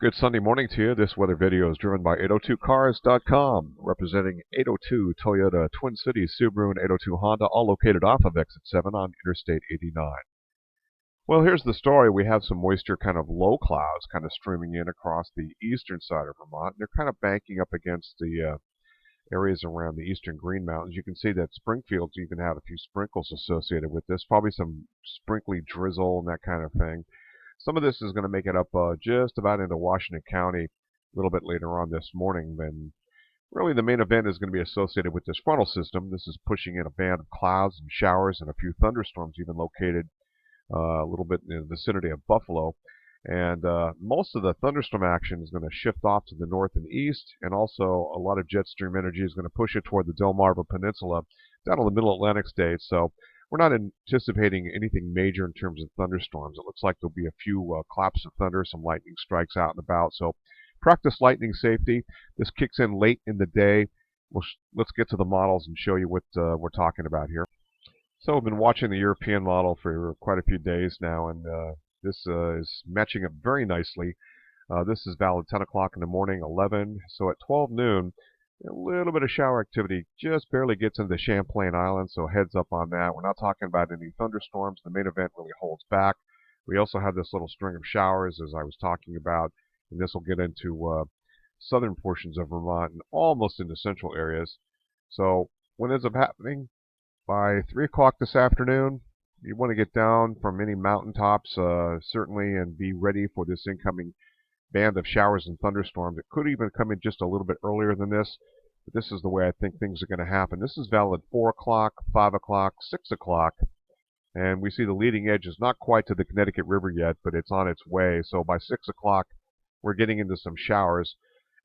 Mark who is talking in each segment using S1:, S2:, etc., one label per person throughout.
S1: Good Sunday morning to you. This weather video is driven by 802cars.com, representing 802 Toyota, Twin Cities, Subaru, and 802 Honda, all located off of Exit 7 on Interstate 89. Well, here's the story. We have some moisture, kind of low clouds, kind of streaming in across the eastern side of Vermont. And they're kind of banking up against the areas around the eastern Green Mountains. You can see that Springfield even had a few sprinkles associated with this, probably some sprinkly drizzle and that kind of thing. Some of this is going to make it up just about into Washington County a little bit later on this morning. Then really the main event is going to be associated with this frontal system. This is pushing in a band of clouds and showers and a few thunderstorms even located a little bit in the vicinity of Buffalo. And most of the thunderstorm action is going to shift off to the north and east, and also a lot of jet stream energy is going to push it toward the Delmarva Peninsula down in the middle Atlantic states. So we're not anticipating anything major in terms of thunderstorms. It looks like there'll be a few claps of thunder, some lightning strikes out and about. So practice lightning safety. This kicks in late in the day. Let's get to the models and show you what we're talking about here. So I've been watching the European model for quite a few days now, and this is matching up very nicely. This is valid 10 o'clock in the morning, 11. So at 12 noon, a little bit of shower activity just barely gets into Champlain Island, so heads up on that. We're not talking about any thunderstorms. The main event really holds back. We also have this little string of showers, as I was talking about, and this will get into southern portions of Vermont and almost into central areas. So what ends up happening, by 3 o'clock this afternoon, you want to get down from any mountaintops, certainly, and be ready for this incoming band of showers and thunderstorms. It could even come in just a little bit earlier than this, but this is the way I think things are going to happen. This is valid 4 o'clock, 5 o'clock, 6 o'clock, and we see the leading edge is not quite to the Connecticut River yet, but it's on its way. So by 6 o'clock, we're getting into some showers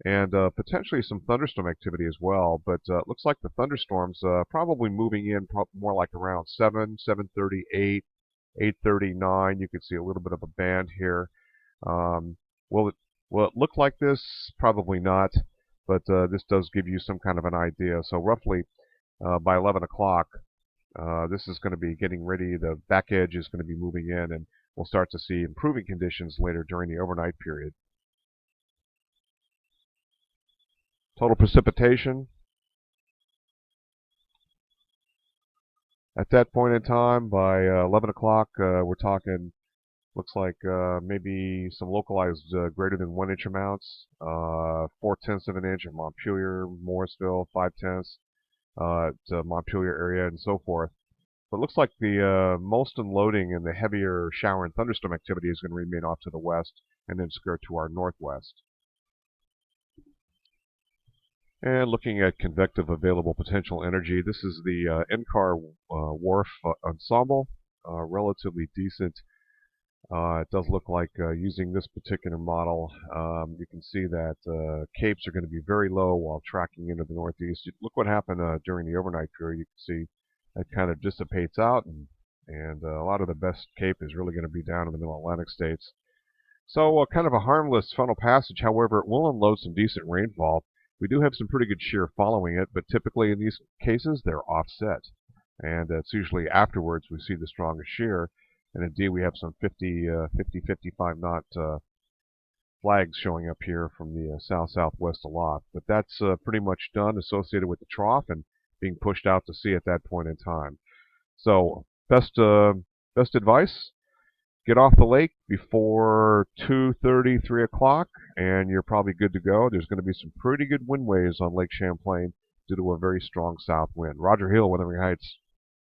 S1: and potentially some thunderstorm activity as well. But it looks like the thunderstorms probably moving in more like around 7, 7:30, 8, 8:30, 9. You can see a little bit of a band here. Will it look like this? Probably not, but this does give you some kind of an idea. So roughly by 11 o'clock, this is going to be getting ready. The back edge is going to be moving in, and we'll start to see improving conditions later during the overnight period. Total precipitation. At that point in time, by 11 o'clock, we're talking, looks like maybe some localized greater than 1 inch amounts. 4/10 of an inch at Montpelier, Morrisville, 5/10 at Montpelier area, and so forth. But it looks like the most unloading and the heavier shower and thunderstorm activity is going to remain off to the west and then skirt to our northwest. And looking at convective available potential energy, this is the englkand wharf ensemble, relatively decent. It does look like using this particular model, you can see that capes are going to be very low while tracking into the northeast. Look what happened during the overnight period. You can see that kind of dissipates out, and a lot of the best cape is really going to be down in the middle Atlantic states. So kind of a harmless frontal passage. However, it will unload some decent rainfall. We do have some pretty good shear following it, but typically in these cases they're offset, and it's usually afterwards we see the strongest shear. And indeed, we have some 55 knot flags showing up here from the south-southwest aloft. But that's pretty much done, associated with the trough and being pushed out to sea at that point in time. So best advice, get off the lake before 2:30, 3 o'clock, and you're probably good to go. There's going to be some pretty good wind waves on Lake Champlain due to a very strong south wind. Roger Hill, Wuthering Heights.